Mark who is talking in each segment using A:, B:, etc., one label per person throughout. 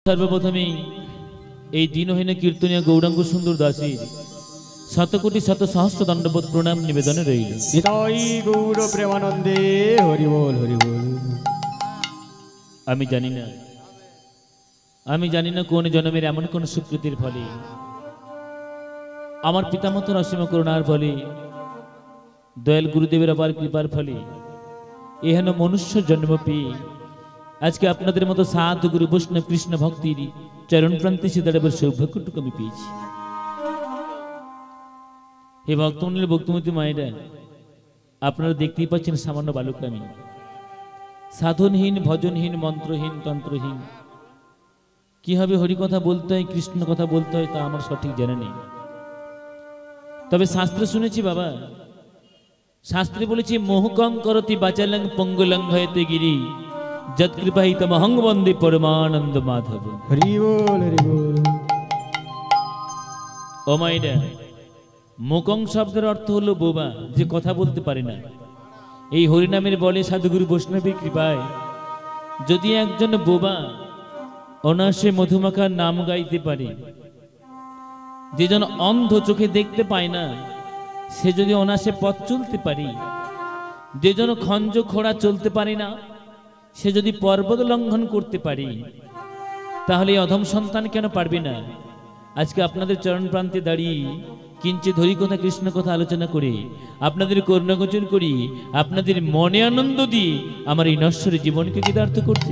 A: सर्वप्रथमे এই দিনহীন কীর্তনীয় গৌরাঙ্গ সুন্দর দাসী শতকোটি শত সহস্র দণ্ডবোধ প্রণাম নিবেদনে রইল।
B: নিতাই গৌর প্রেমানন্দে হরি বল হরি বল।
A: আমি জানি না কোন জন্মের এমন কোন সুকৃতির ফলে আমার পিতামাতার অসীম করুণার ফলে দয়াল গুরুদেবের অপার কৃপার ফলে এহেন মনুষ্য জন্ম পেয়ে আজকে আপনাদের মতো সাধু গুরু বৈষ্ণব কৃষ্ণ ভক্তির চরণ প্রান্তে সে দাঁড়াবার সৌভাগ্যটুকু আমি পেয়েছি। হে ভক্তমণ্ডলী ভক্তিমতী মায়েরা, আপনারা দেখতেই পাচ্ছেন সামান্য বালক আমি, সাধনহীন ভজনহীন মন্ত্রহীন তন্ত্রহীন। কিভাবে হরি কথা বলতে হয় কৃষ্ণ কথা বলতে হয় তা আমার সঠিক জানা নেই। তবে শাস্ত্রে শুনেছি বাবা, শাস্ত্রে বলেছি মোহকং করতি বাচালং পঙ্গুলং হয়েতে গিরি যৎকৃপাহিতমহং বন্দে পরমানন্দ মাধব।
B: হরি বল হরি বল।
A: ও মাইডা, মোকং শব্দের অর্থ হলো বোবা, যে কথা বলতে পারে না। এই হরিনামের বলে সাধুগুরু বৈষ্ণবের কৃপায় যদি একজন বোবা অনায়াসে মধুমাখার নাম গাইতে পারে, যেজন অন্ধ চোখে দেখতে পায় না সে যদি অনায়াসে পথ চলতে পারে, যেজন খঞ্জ খোড়া চলতে পারে না সে যদি পর্বত লঙ্ঘন করতে পারে, তাহলে এই অধম সন্তান কেন পারবে না? আজকে আপনাদের চরণ প্রান্তে দাঁড়িয়ে কিঞ্চিৎ হরি কথা কৃষ্ণ কথা আলোচনা করে আপনাদের করুণাগোচর করি, আপনাদের মনে আনন্দ দিয়ে আমার এই নশ্বর জীবনকে কৃতার্থ করতে।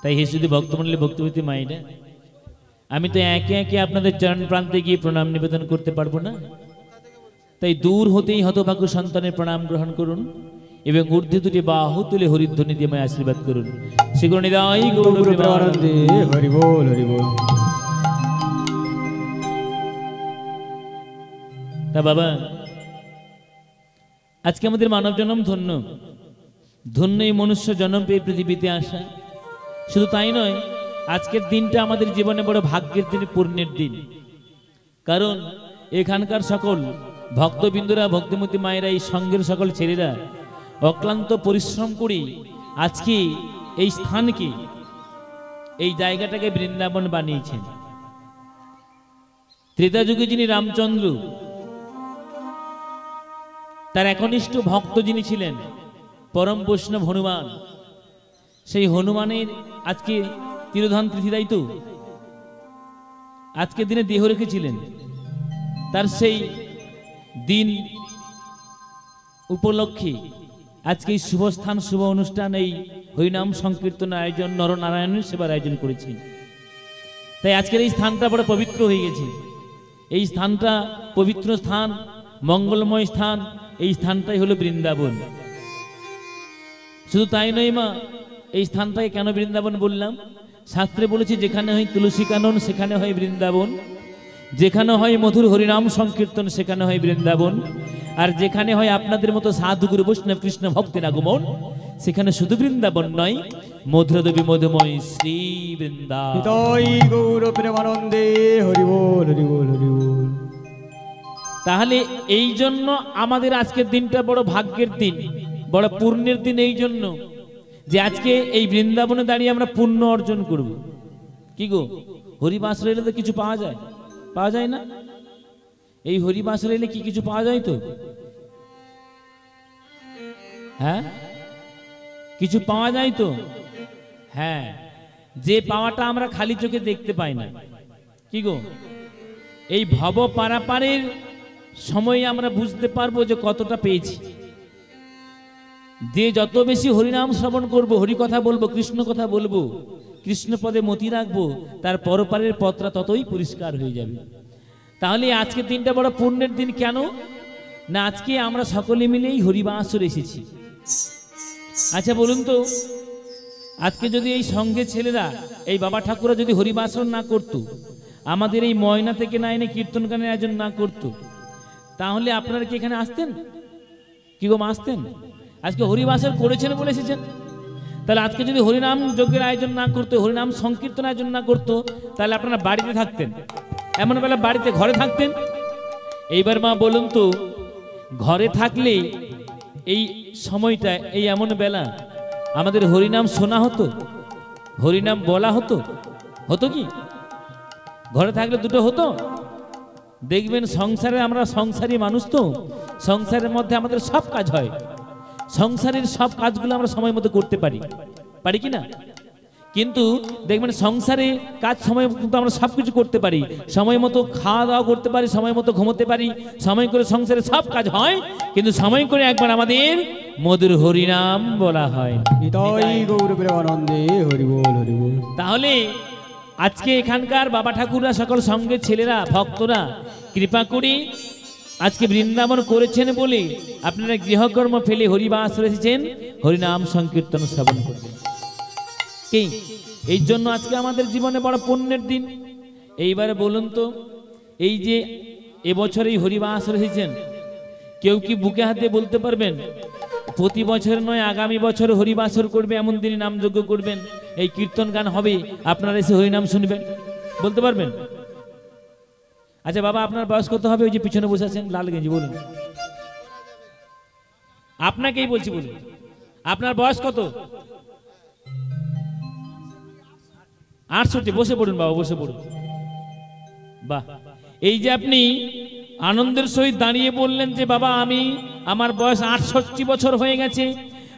A: তাই হে শুধু ভক্তমণ্ডলী ভক্তিবতী মায়েরা, আমি তো একে একে আপনাদের চরণ প্রান্তে গিয়ে প্রণাম নিবেদন করতে পারবো না। তাই দূর হতেই হতভাগ্য সন্তানের প্রণাম গ্রহণ করুন এবং ঊর্ধ্বে দুটি বাহু তুলে হরিধ্বনি দিয়ে আমায় আশীর্বাদ করুন। শ্রীগুরু নিতাই গৌর প্রেমানন্দে
B: হরি বল হরি বল।
A: তা বাবা, আজকে আমাদের মানব জন্ম ধন্য, ধন্য এই মনুষ্য জন্ম পেয়ে পৃথিবীতে আসা। শুধু তাই নয়, আজকের দিনটা আমাদের জীবনে বড় ভাগ্যের দিন, পূর্ণের দিন। কারণ এখানকার সকল ভক্তবিন্দুরা, ভক্তিমতী মায়েরা, এই সঙ্গের সকল ছেলেরা অক্লান্ত পরিশ্রম করে আজকে এই স্থানকে, এই জায়গাটাকে বৃন্দাবন বানিয়েছেন। ত্রেতা যুগে যিনি রামচন্দ্র, তার একনিষ্ঠ ভক্ত যিনি ছিলেন পরম বৈষ্ণব হনুমান, সেই হনুমানের আজকে তিরোধান তিথি, তাই তো আজকের দিনে দেহ রেখেছিলেন। তার সেই দিন উপলক্ষে আজকে এই শুভ স্থান, শুভ অনুষ্ঠান, এই হরিনাম সংকীর্তন আয়োজন, নরনারায়ণের সেবার আয়োজন করেছেন। তাই আজকের এই স্থানটা বড় পবিত্র হয়ে গেছে। এই স্থানটা পবিত্র স্থান, মঙ্গলময় স্থান, এই স্থানটাই হলো বৃন্দাবন। শুধু তাই নয় মা, এই স্থানটাকে কেন বৃন্দাবন বললাম? শাস্ত্রে বলেছি যেখানে হয় তুলসী কানন সেখানে হয় বৃন্দাবন, যেখানে হয় মধুর হরিনাম সংকীর্তন সেখানে হয় বৃন্দাবন, আর যেখানে হয় আপনাদের মতো সাধুগুরু বৈষ্ণব কৃষ্ণ ভক্তের আগমন সেখানে শুধু বৃন্দাবন নয়, মধুরদেবী মধুময় শ্রী বৃন্দাবন।
B: নিতাই গৌর প্রেমানন্দে হরি বল হরি বল হরি বল।
A: তাহলে এই জন্য আমাদের আজকের দিনটা বড় ভাগ্যের দিন, বড় পুণ্যের দিন, এই জন্য যে আজকে এই বৃন্দাবনে দাঁড়িয়ে আমরা পুণ্য অর্জন করব। কি গো, হরিবাস রইলে তো কিছু পাওয়া যায়? পাওয়া যায় না? এই হরিবাস রইলে কি কিছু পাওয়া যায়? তো হ্যাঁ, কিছু পাওয়া যায় তো। হ্যাঁ, যে পাওয়াটা আমরা খালি চোখে দেখতে পাই না। কি গো, এই ভব পারাপারের সময় আমরা বুঝতে পারবো যে কতটা পেয়েছি। যে যত বেশি হরিনাম শ্রবণ করব, হরি কথা বলবো, কৃষ্ণ কথা বলবো, কৃষ্ণ পদে মতি রাখবো, তার পরপারের পথটা ততই পরিষ্কার হয়ে যাবে। তাহলে আজকের দিনটা বড় পুণ্যের দিন। কেন না, আজকে আমরা সকলে মিলেই হরিবাসর এসেছি। আচ্ছা বলুন তো, আজকে যদি এই সঙ্ঘের ছেলেরা, এই বাবা ঠাকুরা যদি হরিবাসর না করত, আমাদের এই ময়না থেকে না এনে কীর্তন গানের আয়োজন না করত, তাহলে আপনারা কি এখানে আসতেন? কি গো, আসতেন? আজকে হরিবাসর করেছেন বলে এসেছেন। তাহলে আজকে যদি হরিনাম যজ্ঞের আয়োজন না করতো, হরিনাম সংকীর্তন আয়োজন না করতো, তাহলে আপনারা বাড়িতে থাকতেন, এমন বেলা বাড়িতে ঘরে থাকতেন। এইবার মা বলুন তো, ঘরে থাকলে এই সময়টা, এই এমন বেলা আমাদের হরিনাম শোনা হতো? হরিনাম বলা হতো? হতো কি? ঘরে থাকলে দুটো হতো? দেখবেন সংসারে, আমরা সংসারী মানুষ তো, সংসারের মধ্যে আমাদের সব কাজ হয়, সংসারের সব কাজগুলো আমরা সময় মতো করতে পারি, পারি কি না? কিন্তু দেখবেন সংসারে কাজ সময় মতো আমরা সব কিছু করতে পারি, সময় মতো খাওয়া দাওয়া করতে পারি, সময় মতো ঘুমোতে পারি, সময় করে সংসারে সব কাজ হয়, কিন্তু সময় করে একবার আমাদের মধুর হরিনাম বলা হয়।
B: নিতাই গৌর প্রেমানন্দে হরি বল হরি বল।
A: তাহলে আজকে এখানকার বাবা ঠাকুররা, সকল সঙ্গের ছেলেরা, ভক্তরা কৃপা করে আজকে বৃন্দাবন করেছেন বলে আপনারা গৃহকর্ম ফেলে হরিবাস এসেছেন, হরিনাম সংকীর্তন শ্রবণ করবেন। কি এই জন্য আজকে আমাদের জীবনে বড় পুণ্যের দিন। এইবারে বলুন তো, এই যে এবছর এই হরিবাস এসেছেন, কেউ কি বুকে হাতে বলতে পারবেন প্রতি বছর নয় আগামী বছর হরিবাসর করবে, এমন দিনই নামযজ্ঞ করবেন, এই কীর্তন গান হবে, আপনারা এসে হরিনাম শুনবেন? বলতে পারবেন? আচ্ছা বাবা, আপনার বয়স কত হবে? ওই যে পিছনে বসে আছেন লাল গেঞ্জি, বলুন। আপনাকেই বলছি, বলুন আপনার বয়স কত? 68। বসে পড়ুন বাবা, বসে পড়ুন। বাহ, এই যে আপনি আনন্দের সহিত দাঁড়িয়ে বললেন যে বাবা আমার বয়স 68 বছর হয়ে গেছে,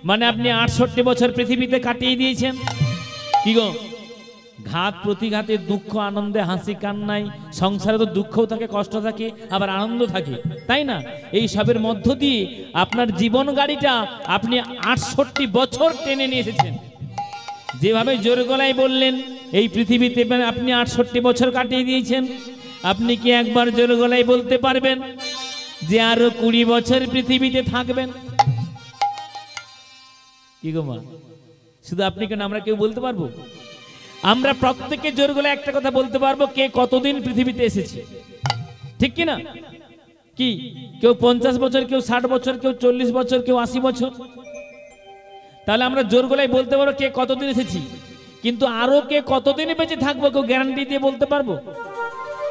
A: মানে আপনি 68 বছর পৃথিবীতে কাটিয়ে দিয়েছেন। কি গো, ঘাত প্রতিঘাতে, দুঃখ আনন্দে, হাসি কান্নায়, সংসারে তো দুঃখও থাকে, কষ্ট থাকে, আবার আনন্দ থাকে, তাই না? এই সবের মধ্য দিয়ে আপনার জীবন গাড়িটা আপনি 68 বছর টেনে নিয়ে এসেছেন। যেভাবে জোর গলায় বললেন এই পৃথিবীতে আপনি 68 বছর কাটিয়ে দিয়েছেন, আপনি কি একবার জোর গলায় বলতে পারবেন যে আরো 20 বছর পৃথিবীতে থাকবেন? কি গো মা, শুধু আপনি কেন, আমরা কেউ বলতে পারবো? আমরা প্রত্যেকে জোর গলায় একটা কথা বলতে পারবো, কে কতদিন পৃথিবীতে এসেছে, ঠিক কি না? কি কেউ 50 বছর, কেউ 60 বছর, কেউ 40 বছর, কেউ 80 বছর। তাহলে আমরা জোর গলায় বলতে পারবো কে কতদিন এসেছি, কিন্তু আরো কে কতদিন বেঁচে থাকবো কেউ গ্যারান্টি দিয়ে বলতে পারবো?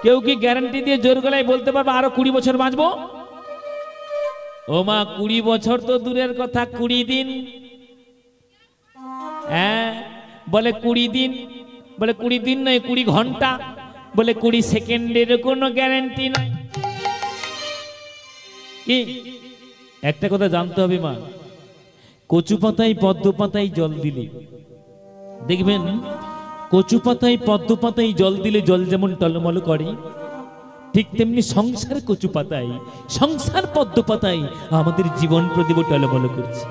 A: কেউ কি গ্যারান্টি দিয়ে জোর গলায় বলতে পারবো আরো 20 বছর বাঁচবো? ও মা, 20 বছর তো দূরের কথা, 20 দিন, হ্যাঁ বলে 20 দিন, বলে 20 দিন নয় 20 ঘন্টা, বলে 20 সেকেন্ডের কোনো গ্যারান্টি নাই। কি একটা কথা জানতে হবে মা, কচু পাতায় পদ্ম পাতায় জল দিলে দেখবেন, কচু পাতায় পদ্ম পাতায় জল দিলে জল যেমন টলমল করে, ঠিক তেমনি সংসার কচু পাতায়, সংসার পদ্ম পাতায় আমাদের জীবন প্রদীপ টলমল করছে।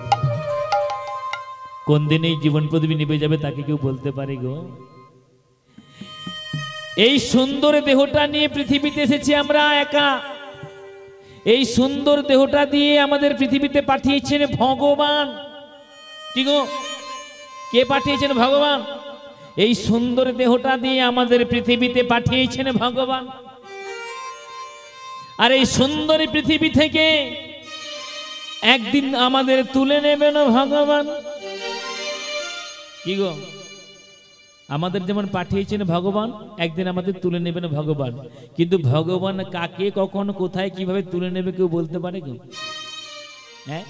A: কোন দিন এই জীবন প্রদীপ নিভে যাবে তাকে কেউ বলতে পারে গো? এই সুন্দর দেহটা নিয়ে পৃথিবীতে এসেছি আমরা একা, এই সুন্দর দেহটা দিয়ে আমাদের পৃথিবীতে পাঠিয়েছেন ভগবান। কি গো, কে পাঠিয়েছেন? ভগবান। এই সুন্দর দেহটা দিয়ে আমাদের পৃথিবীতে পাঠিয়েছেন ভগবান। আর এই সুন্দর পৃথিবী থেকে একদিন আমাদের তুলে নেবেন ভগবান। কি গো, আমাদের যেমন পাঠিয়েছেন ভগবান, একদিন আমাদের তুলে নেবেন ভগবান। কিন্তু ভগবান কাকে, কখন, কোথায়, কিভাবে তুলে নেবে কেউ বলতে পারে গো? হ্যাঁ,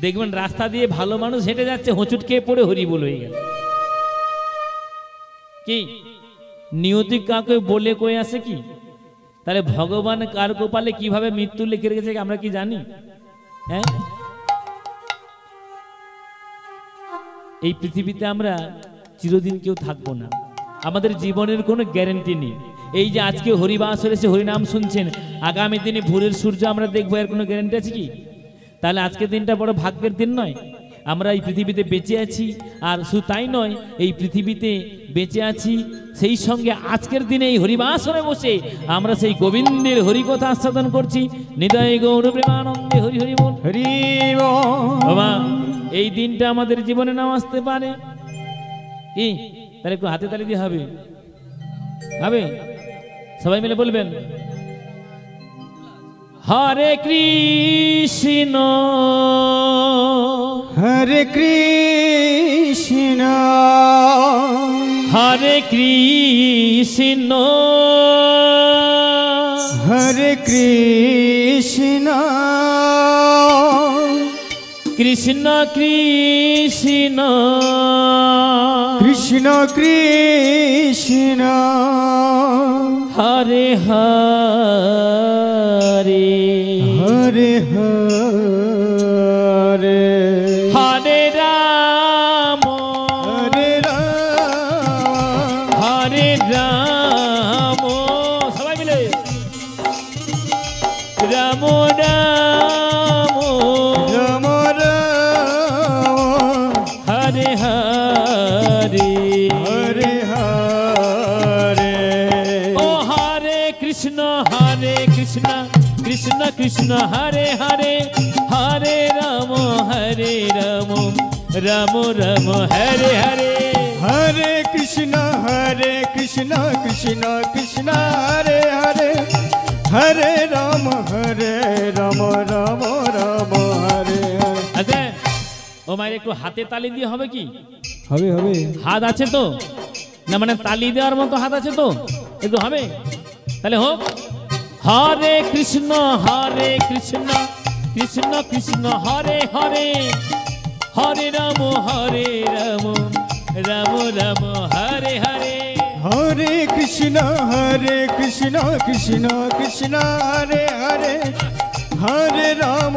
A: দেখবেন রাস্তা দিয়ে ভালো মানুষ হেঁটে যাচ্ছে, হোঁচট খেয়ে পড়ে হরিবোল হয়ে গেল। কি নিয়তি কাকে বলে কয়ে আসে কি? তাহলে ভগবান কার কপালে কিভাবে মৃত্যু লিখে রেখেছে আমরা কি জানি? হ্যাঁ, এই পৃথিবীতে আমরা চিরদিন কেউ থাকবো না, আমাদের জীবনের কোনো গ্যারান্টি নেই। এই যে আজকে হরিবাস হয়েছে, হরিনাম শুনছেন, আগামী দিনে ভোরের সূর্য আমরা দেখবো, এর কোনো গ্যারান্টি আছে কি? তাহলে আজকের দিনটা বড় ভাগ্যের দিন নয়? আমরা এই পৃথিবীতে বেঁচে আছি, আর শুধু তাই নয়, এই পৃথিবীতে বেঁচে আছি সেই সঙ্গে আজকের দিনে এই হরিবাসরে বসে আমরা সেই গোবিন্দের হরিকথা আস্বাদন করছি। নিতাই গৌর প্রেমানন্দে হরি হরি বল,
B: হরি বল।
A: বাবা, এই দিনটা আমাদের জীবনে নাও আসতে পারে। কি তাহলে একটু হাতে তালি দিয়ে হবে, হবে? সবাই মিলে বলবেন, হরে কৃষ্ণ
B: হরে কৃষ্ণ
A: হরে কৃষ্ণ
B: হরে কৃষ্ণ
A: কৃষ্ণ কৃষ্ণ
B: কৃষ্ণ কৃষ্ণ কৃষ্ণ
A: হরে হরে
B: হরে হরে
A: হরে রাম
B: হরে রাম
A: হরে রাম সবাই মিলে রাম রাম
B: রাম রাম
A: হরে হরে
B: হরে হরে
A: ও হরে কৃষ্ণ কৃষ্ণ কৃষ্ণ হরে হরে হরে রাম রাম রাম রাম হরে হরে
B: হরে কৃষ্ণ কৃষ্ণ কৃষ্ণ হরে হরে হরে রাম রাম রাম হরে হরে।
A: আচ্ছা ও মায়ের একটু হাতে তালি দিয়ে হবে কি?
B: হবে হবে
A: হাত আছে তো না, মানে তালি দেওয়ার মতো হাত আছে তো, একটু হবে তাহলে হোক। হরে কৃষ্ণ কৃষ্ণ কৃষ্ণ হরে হরে হরে রাম রাম রাম রাম হরে হরে
B: হরে কৃষ্ণ কৃষ্ণ কৃষ্ণ হরে হরে হরে রাম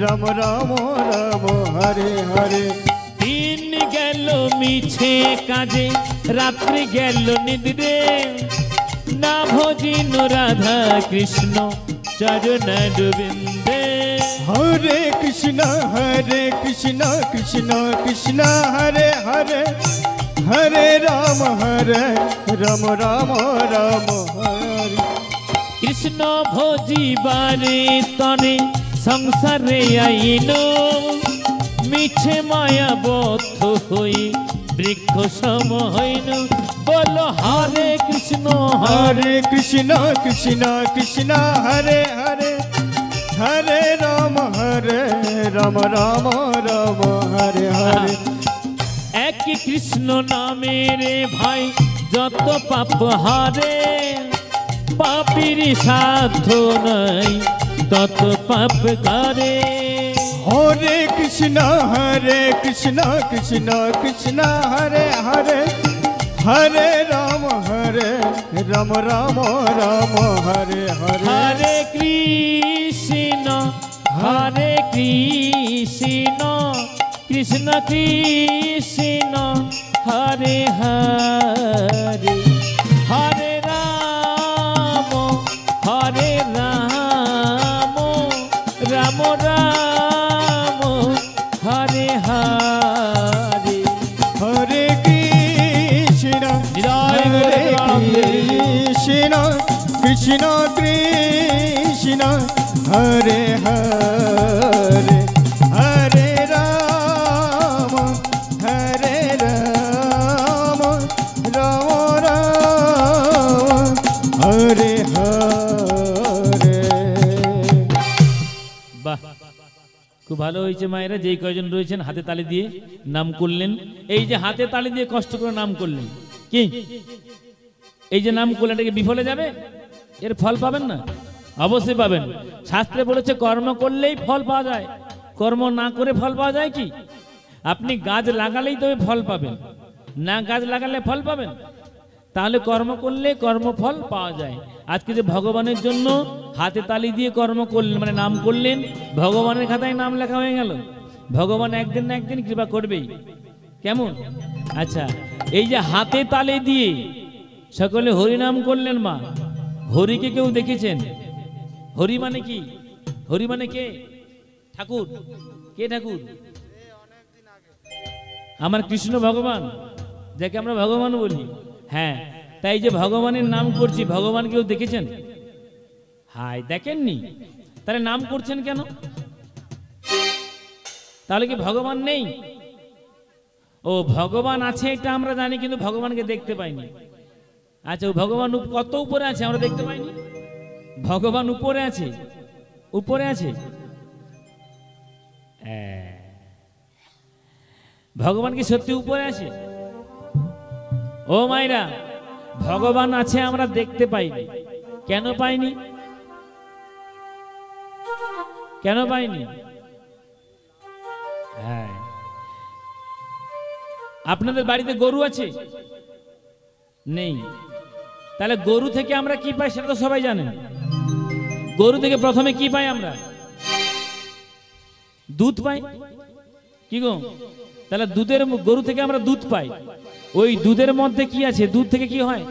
B: রাম রাম হরে হরে।
A: দিন গেল মিছে কাজে রাত্রি গেল নিদ্রে, না ভজিন রাধা কৃষ্ণ চরণ গোবিন্দে।
B: হরে কৃষ্ণ কৃষ্ণ কৃষ্ণ হরে হরে হরে রাম রাম রাম হরে।
A: কৃষ্ণ ভজিবারে তনে সংসারে আইন, মিছে মায়া বদ্ধ হই বৃক্ষ সম হইন। বলো হরে কৃষ্ণ
B: কৃষ্ণ কৃষ্ণ হরে হরে হরে রাম রাম রাম হরে হরে।
A: এক কৃষ্ণ নামের ভাই যত পাপ হারে, পাপীর সাধ্য নাই তত পাপ করে।
B: হরে কৃষ্ণ কৃষ্ণ কৃষ্ণ হরে হরে হরে রাম রাম রাম হরে হরে।
A: হরে কৃষ্ণ কৃষ্ণ কৃষ্ণ হরে হরে হরে রাম রাম রাম হরে হরে।
B: হরে কৃষ্ণ কৃষ্ণ কৃষ্ণ কৃষ্ণ হরে হরে হরে রাম রাম রাম হরে হরে।
A: বাহ, খুব ভালো হয়েছে মায়েরা, যেই কয়জন রয়েছেন হাতে তালি দিয়ে নাম করলেন। এই যে হাতে তালি দিয়ে কষ্ট করে নাম করলেন, কি এই যে নাম করলেন, এটাকে বিফলে যাবে? এর ফল পাবেন না? অবশ্যই পাবেন। শাস্ত্রে বলেছে কর্ম করলেই ফল পাওয়া যায়, কর্ম না করে ফল পাওয়া যায় কি? আপনি গাছ লাগালেই তবে ফল পাবেন, না গাছ লাগালে ফল পাবেন? তাহলে কর্ম করলে কর্মফল পাওয়া যায়। আজকে যে ভগবানের জন্য হাতে তালি দিয়ে কর্ম করলেন, মানে নাম করলেন, ভগবানের খাতায় নাম লেখা হয়ে গেল। ভগবান একদিন না একদিন কৃপা করবেই। কেমন? আচ্ছা, এই যে হাতে তালি দিয়ে সকলে হরিনাম করলেন, মা হরিকে কেউ দেখেছেন? হরি মানে কি? হরি মানে কে? ঠাকুর। কে ঠাকুর? আমার কৃষ্ণ ভগবান, যাকে আমরা ভগবান বলি। হ্যাঁ, তাই যে ভগবানের নাম করছি, ভগবান কেউ দেখেছেন? হাই, দেখেননি? তাহলে নাম করছেন কেন? তাহলে কি ভগবান নেই? ও, ভগবান আছে এটা আমরা জানি, কিন্তু ভগবানকে দেখতে পাইনি। আচ্ছা, ভগবান কত উপরে আছে আমরা দেখতে পাইনি? ভগবান উপরে আছে, উপরে আছে। ভগবান কি সত্যি উপরে আছে? ও মাইরা, ভগবান আছে আমরা দেখতে পাইনি। কেন পাইনি? কেন পাইনি? হ্যাঁ, আপনাদের বাড়িতে গরু আছে? নেই। তাহলে গরু থেকে আমরা কি পাই সেটা তো সবাই জানেন। গরু থেকে প্রথমে কি পাই আমরা? দুধ পাই। কি গো? তাহলে গরু থেকে আমরা দুধ পাই। ওই দুধের মধ্যে কি আছে? দুধ থেকে কি হয়?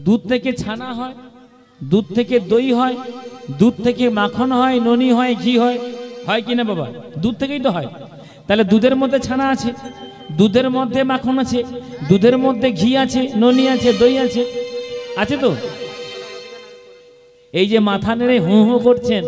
A: দুধ থেকে ছানা হয়, দুধ থেকে দই হয়, দুধ থেকে মাখন হয়, ননি হয়, ঘি হয়। হয় কি না বাবা? দুধ থেকেই তো হয়। তাহলে দুধের মধ্যে ছানা আছে, দুধের মধ্যে মাখন আছে, দুধের মধ্যে ঘি আছে, ননি আছে, দই আছে, আছে তো? এই যে মাথা নেড়ে হু হু করছেন,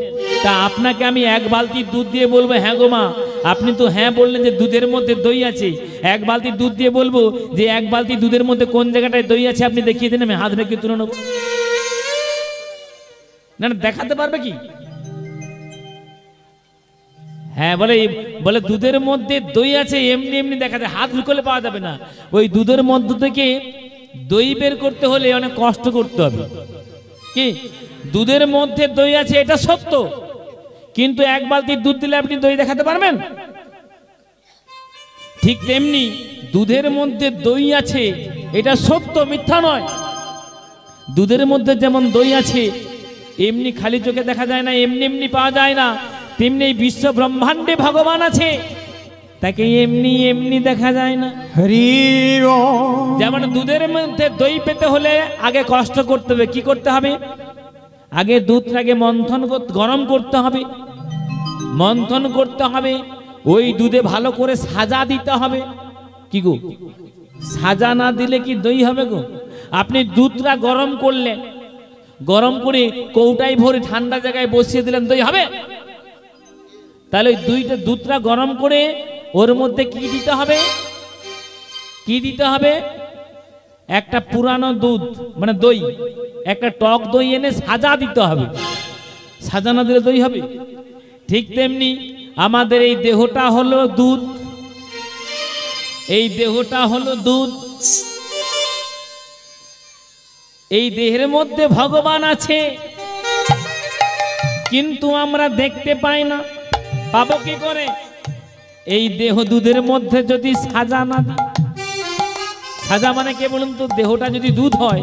A: তা আপনাকে আমি এক বালতি দুধ দিয়ে বলবো হ্যাঁ গো মা, আপনি তো হ্যাঁ বললেন যে দুধের মধ্যে দই আছে। এক বালতি দুধ দিয়ে বলবো যে এক বালতি দুধের মধ্যে কোন জায়গাটায় দই আছে আপনি দেখিয়ে দিন, আমি হাত রেখে তুলে নেবো। না না, দেখাতে পারবে কি? হ্যাঁ, বলে দুধের মধ্যে দই আছে, এমনি এমনি দেখা যায়, হাত লুকোলে পাওয়া যাবে না। ওই দুধের মধ্য থেকে দই বের করতে হলে অনেক কষ্ট করতে হবে। কি? দুধের মধ্যে দই আছে এটা সত্য, কিন্তু এক বালতি দুধ দিলে আপনি দই দেখাতে পারবেন? ঠিক তেমনি দুধের মধ্যে দই আছে এটা সত্য, মিথ্যা নয়। দুধের মধ্যে যেমন দই আছে এমনি খালি চোখে দেখা যায় না, এমনি এমনি পাওয়া যায় না, তেমনি এই বিশ্ব ব্রহ্মাণ্ডে ভগবান আছে, তাকে এমনি এমনি দেখা যায় না।
B: হরি
A: যেমন দুধের মধ্যে দই পেতে হলে আগে কষ্ট করতে হবে। কি করতে হবে? আগে দুধটাকে গরম করতে হবে, মন্থন করতে হবে, ওই দুধে ভালো করে সাজা দিতে হবে। কি গো, সাজা না দিলে কি দই হবে গো? আপনি দুধটা গরম করলেন, গরম করে কৌটায় ভরে ঠান্ডা জায়গায় বসিয়ে দিলেন, দই হবে? তাহলে ওই দুধটা গরম করে ওর মধ্যে কি দিতে হবে? কি দিতে হবে? একটা পুরানো দুধ মানে দই, একটা টক দই এনে সাজা দিতে হবে। সাজা না দিলে দই হবে? ঠিক তেমনি আমাদের এই দেহটা হলো দুধ, এই দেহটা হলো দুধ, এই দেহের মধ্যে ভগবান আছে, কিন্তু আমরা দেখতে পাই না। পাবো কি করে? এই দেহ দুধের মধ্যে যদি সাজা না দিই। সাজা মানে কে বলুন তো? দেহটা যদি দুধ হয়,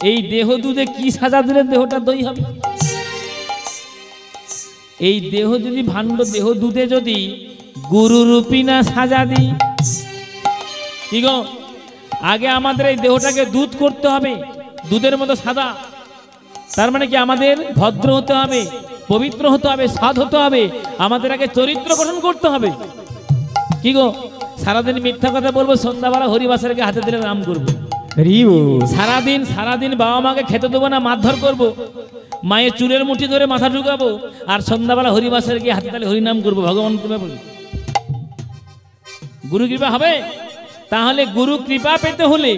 A: এই দেহ দুধে কি সাজা দিলে দেহটা দই হবে? এই দেহ যদি ভাণ্ড দেহ দুধে যদি গুরুরূপী না সাজা দিই। কি গো, আগে আমাদের এই দেহটাকে দুধ করতে হবে, দুধের মতো সাদা। তার মানে কি আমাদের ভদ্র হতে হবে, পবিত্র হতে হবে, সৎ হতে হবে, আমাদের আগে চরিত্র গঠন করতে হবে। কি গো, সারাদিন মিথ্যা কথা বলবো, সন্ধ্যাবেলা হরিবাসরকে হাতে দিলে নাম করবো। সারাদিন বাবা মাকে খেতে দেবো না, মারধর করবো, মায়ের চুলের মুঠি ধরে মাথা ঢুকাবো, আর সন্ধ্যাবেলা হরিবাসরকে হাতে তালে হরিনাম করবো। ভগবান কৃপা বলি, গুরু কৃপা হবে? তাহলে গুরু কৃপা পেতে হলে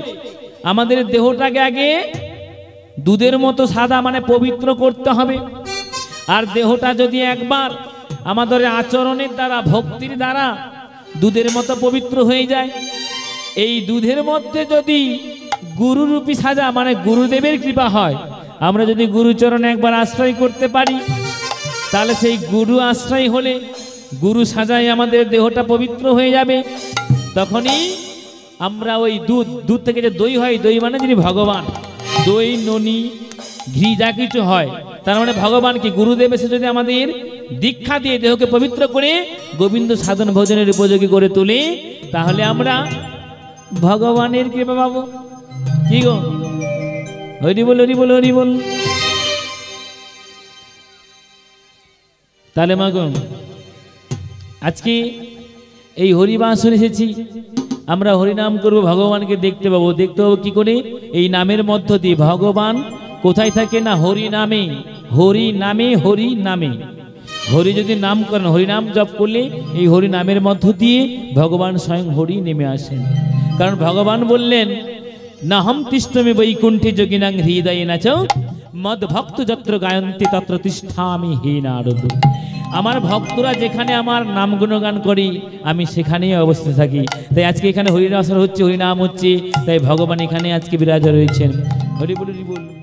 A: আমাদের দেহটাকে আগে দুধের মতো সাদা মানে পবিত্র করতে হবে। আর দেহটা যদি একবার আমাদের আচরণের দ্বারা, ভক্তির দ্বারা দুধের মতো পবিত্র হয়ে যায়, এই দুধের মধ্যে যদি গুরুরূপী সাজা মানে গুরুদেবের কৃপা হয়, আমরা যদি গুরুচরণে একবার আশ্রয় করতে পারি, তাহলে সেই গুরু আশ্রয় হলে গুরু সাজায় আমাদের দেহটা পবিত্র হয়ে যাবে। তখনই আমরা ওই দুধ থেকে যে দই হয়, দই মানে যিনি ভগবান, দই ননি ঘি যা কিছু হয় তার মানে ভগবান কি গুরুদেব এসে যদি আমাদের দীক্ষা দিয়ে দেহকে পবিত্র করে গোবিন্দ সাধন ভোজনের উপযোগী করে তুলে, তাহলে আমরা ভগবানের কৃপা পাবো। কি গো, হরি বল হরি বল হরি বল। তাহলে মা গো, আজকে এই হরিবাসন এসেছি, আমরা হরিনাম করব, ভগবানকে দেখতে পাবো। দেখতে পাবো কি করে? এই নামের মধ্য দিয়ে। ভগবান কোথায় থাকে না? হরি নামে, হরি নামে, হরি নামে। হরি যদি নাম করেন, হরিনাম জপ করলে এই হরি নামের মধ্য দিয়ে ভগবান স্বয়ং হরি নেমে আসেন। কারণ ভগবান বললেন, না হম তিষ্ঠমি বৈকুণ্ঠে যোগিনাং হৃদয়ে নাচ মদ ভক্ত যত্র গায়ন্তি তত্র তিষ্ঠামি হে নারদ। আমার ভক্তরা যেখানে আমার নাম গুণগান করি, আমি সেখানেই অবস্থিত থাকি। তাই আজকে এখানে হরিনাম হচ্ছে, হরিনাম হচ্ছে, তাই ভগবান এখানে আজকে বিরাজ রয়েছেন। হরি বল হরি বল।